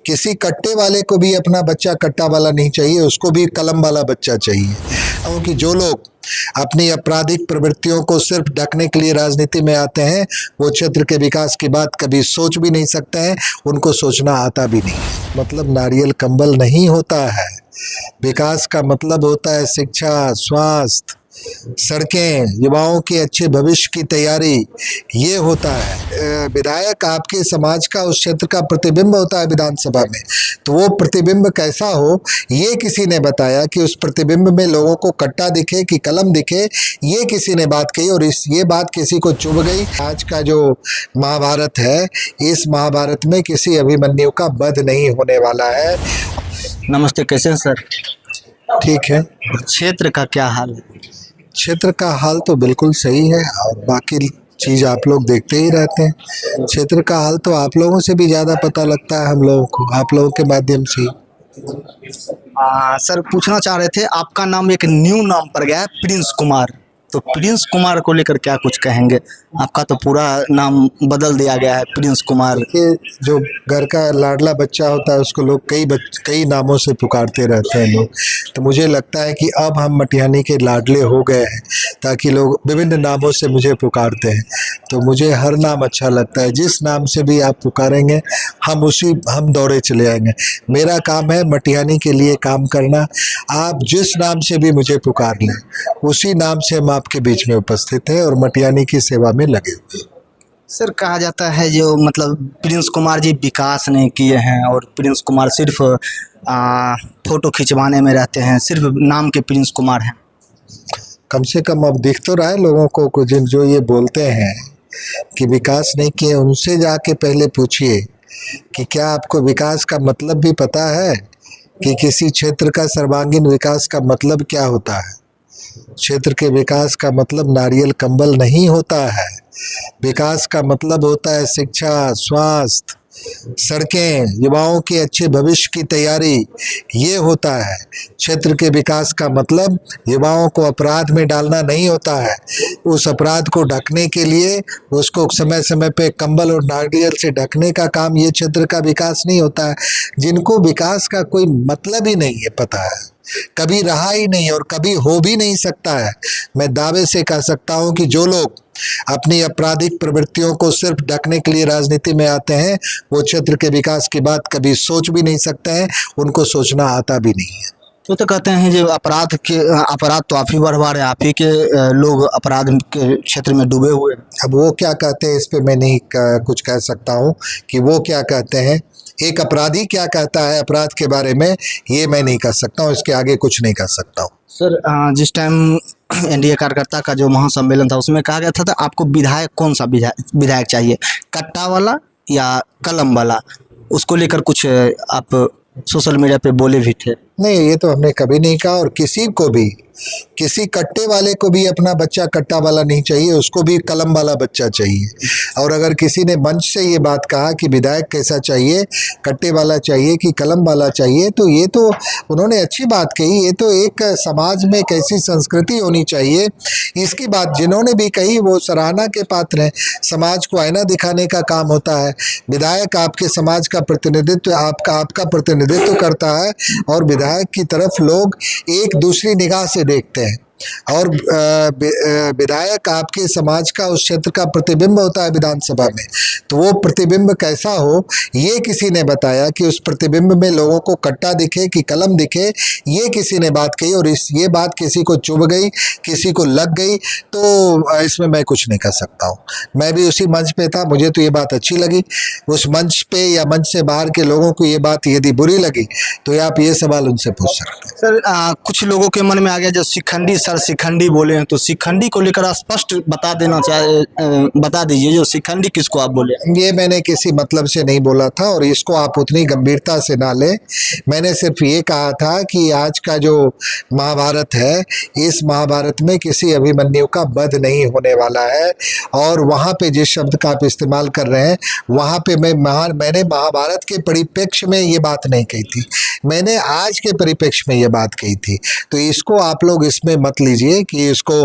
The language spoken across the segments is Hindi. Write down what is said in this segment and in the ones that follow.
किसी कट्टे वाले को भी अपना बच्चा कट्टा वाला नहीं चाहिए, उसको भी कलम वाला बच्चा चाहिए। क्योंकि जो लोग अपनी आपराधिक प्रवृत्तियों को सिर्फ ढकने के लिए राजनीति में आते हैं, वो क्षेत्र के विकास की बात कभी सोच भी नहीं सकते हैं, उनको सोचना आता भी नहीं। मतलब नारियल कंबल नहीं होता है। विकास का मतलब होता है शिक्षा, स्वास्थ्य, सड़कें, युवाओं के अच्छे भविष्य की तैयारी, ये होता है। विधायक आपके समाज का, उस क्षेत्र का प्रतिबिंब होता है विधानसभा में। तो वो प्रतिबिंब कैसा हो, ये किसी ने बताया कि उस प्रतिबिंब में लोगों को कट्टा दिखे कि कलम दिखे, ये किसी ने बात कही और ये बात किसी को चुभ गई। आज का जो महाभारत है, इस महाभारत में किसी अभिमन्यु का वध नहीं होने वाला है। नमस्ते, कैसे हैं सर? ठीक है। क्षेत्र का क्या हाल है? क्षेत्र का हाल तो बिल्कुल सही है और बाकी चीज़ आप लोग देखते ही रहते हैं। क्षेत्र का हाल तो आप लोगों से भी ज़्यादा पता लगता है हम लोगों को, आप लोगों के माध्यम से ही। सर पूछना चाह रहे थे, आपका नाम एक न्यू नाम पर गया है, प्रिंस कुमार। तो प्रिंस कुमार को लेकर क्या कुछ कहेंगे? आपका तो पूरा नाम बदल दिया गया है, प्रिंस कुमार। ये जो घर का लाडला बच्चा होता है उसको लोग कई नामों से पुकारते रहते हैं लोग। तो मुझे लगता है कि अब हम मटिहानी के लाडले हो गए हैं, ताकि लोग विभिन्न नामों से मुझे पुकारते हैं। तो मुझे हर नाम अच्छा लगता है, जिस नाम से भी आप पुकारेंगे हम दौड़े चले आएंगे। मेरा काम है मटिहानी के लिए काम करना। आप जिस नाम से भी मुझे पुकार लें, उसी नाम से हम आपके बीच में उपस्थित हैं और मटिहानी की सेवा में लगे हुए। सर कहा जाता है जो मतलब प्रिंस कुमार जी विकास नहीं किए हैं और प्रिंस कुमार सिर्फ फोटो खिंचवाने में रहते हैं, सिर्फ नाम के प्रिंस कुमार हैं। कम से कम अब दिख तो रहा है लोगों को कुछ, जो ये बोलते हैं कि विकास नहीं किए, उनसे जाके पहले पूछिए कि क्या आपको विकास का मतलब भी पता है कि किसी क्षेत्र का सर्वांगीण विकास का मतलब क्या होता है। क्षेत्र के विकास का मतलब नारियल कंबल नहीं होता है। विकास का मतलब होता है शिक्षा, स्वास्थ्य, सड़कें, युवाओं के अच्छे भविष्य की तैयारी, ये होता है। क्षेत्र के विकास का मतलब युवाओं को अपराध में डालना नहीं होता है। उस अपराध को ढकने के लिए उसको समय समय पे कंबल और नारियल से ढकने का काम ये क्षेत्र का विकास नहीं होता है। जिनको विकास का कोई मतलब ही नहीं है पता है, कभी रहा ही नहीं और कभी हो भी नहीं सकता है। मैं दावे से कह सकता हूं कि जो लोग अपनी आपराधिक प्रवृत्तियों को सिर्फ ढकने के लिए राजनीति में आते हैं, वो क्षेत्र के विकास की बात कभी सोच भी नहीं सकते हैं, उनको सोचना आता भी नहीं है। तो कहते हैं जो अपराध तो आप ही बढ़वा रहे हैं, आप ही के लोग अपराध के क्षेत्र में डूबे हुए हैं। अब वो क्या कहते हैं इस पे मैं नहीं कुछ कह सकता हूँ कि वो क्या कहते हैं। एक अपराधी क्या कहता है अपराध के बारे में, ये मैं नहीं कह सकता हूँ, इसके आगे कुछ नहीं कह सकता हूँ। सर जिस टाइम एनडीए कार्यकर्ता का जो महासम्मेलन था, उसमें कहा गया था आपको विधायक कौन सा विधायक चाहिए, कट्टा वाला या कलम वाला? उसको लेकर कुछ आप सोशल मीडिया पे बोले भी थे। नहीं, ये तो हमने कभी नहीं कहा। और किसी को भी, किसी कट्टे वाले को भी अपना बच्चा कट्टा वाला नहीं चाहिए, उसको भी कलम वाला बच्चा चाहिए। और अगर किसी ने मंच से ये बात कहा कि विधायक कैसा चाहिए, कट्टे वाला चाहिए कि कलम वाला चाहिए, तो ये तो उन्होंने अच्छी बात कही। ये तो एक समाज में कैसी संस्कृति होनी चाहिए, इसकी बात जिन्होंने भी कही वो सराहना के पात्र हैं। समाज को आईना दिखाने का काम होता है। विधायक आपके समाज का प्रतिनिधित्व, आपका प्रतिनिधित्व करता है और विधायक की तरफ लोग एक दूसरी निगाह से देखते हैं। और विधायक आपके समाज का, उस क्षेत्र का प्रतिबिंब होता है विधानसभा में। तो वो प्रतिबिंब कैसा हो, ये किसी ने बताया कि उस प्रतिबिंब में लोगों को कट्टा दिखे कि कलम दिखे, ये किसी ने बात कही और ये बात किसी को चुभ गई, किसी को लग गई, तो इसमें मैं कुछ नहीं कर सकता हूँ। मैं भी उसी मंच पे था, मुझे तो ये बात अच्छी लगी। उस मंच पे या मंच से बाहर के लोगों को ये बात यदि बुरी लगी तो आप ये सवाल उनसे पूछ सकते हैं। सर कुछ लोगों के मन में आ गया जो शिखंडी, सर शिखंडी बोले हैं, तो शिखंडी को लेकर स्पष्ट बता दीजिए, जो शिखंडी किसको आप बोले? ये मैंने किसी मतलब से नहीं बोला था और इसको आप उतनी गंभीरता से ना लें। मैंने सिर्फ ये कहा था कि आज का जो महाभारत है, इस महाभारत में किसी अभिमन्यु का वध नहीं होने वाला है। और वहाँ पे जिस शब्द का आप इस्तेमाल कर रहे हैं, वहाँ पे मैंने महाभारत के परिप्रेक्ष्य में ये बात नहीं कही थी, मैंने आज के परिप्रेक्ष्य में ये बात कही थी। तो इसको आप लोग इसमें मत लीजिए कि इसको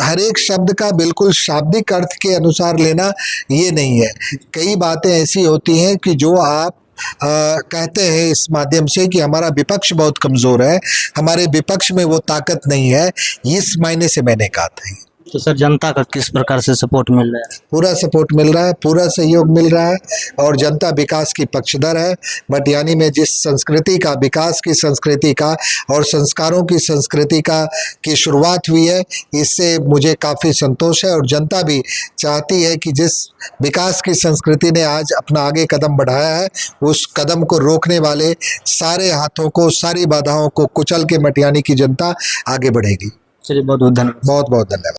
हर एक शब्द का बिल्कुल शाब्दिक अर्थ के अनुसार लेना, ये नहीं है। कई बातें ऐसी होती हैं कि जो आप कहते हैं इस माध्यम से कि हमारा विपक्ष बहुत कमज़ोर है, हमारे विपक्ष में वो ताकत नहीं है, इस मायने से मैंने कहा था। तो सर जनता का किस प्रकार से सपोर्ट मिल रहा है? पूरा सपोर्ट मिल रहा है, पूरा सहयोग मिल रहा है और जनता विकास की पक्षधर है। बट यानी में जिस संस्कृति का, विकास की संस्कृति का और संस्कारों की संस्कृति का की शुरुआत हुई है, इससे मुझे काफ़ी संतोष है और जनता भी चाहती है कि जिस विकास की संस्कृति ने आज अपना आगे कदम बढ़ाया है, उस कदम को रोकने वाले सारे हाथों को, सारी बाधाओं को कुचल के मटियानी की जनता आगे बढ़ेगी। चलिए बहुत बहुत धन्यवाद। बहुत बहुत धन्यवाद।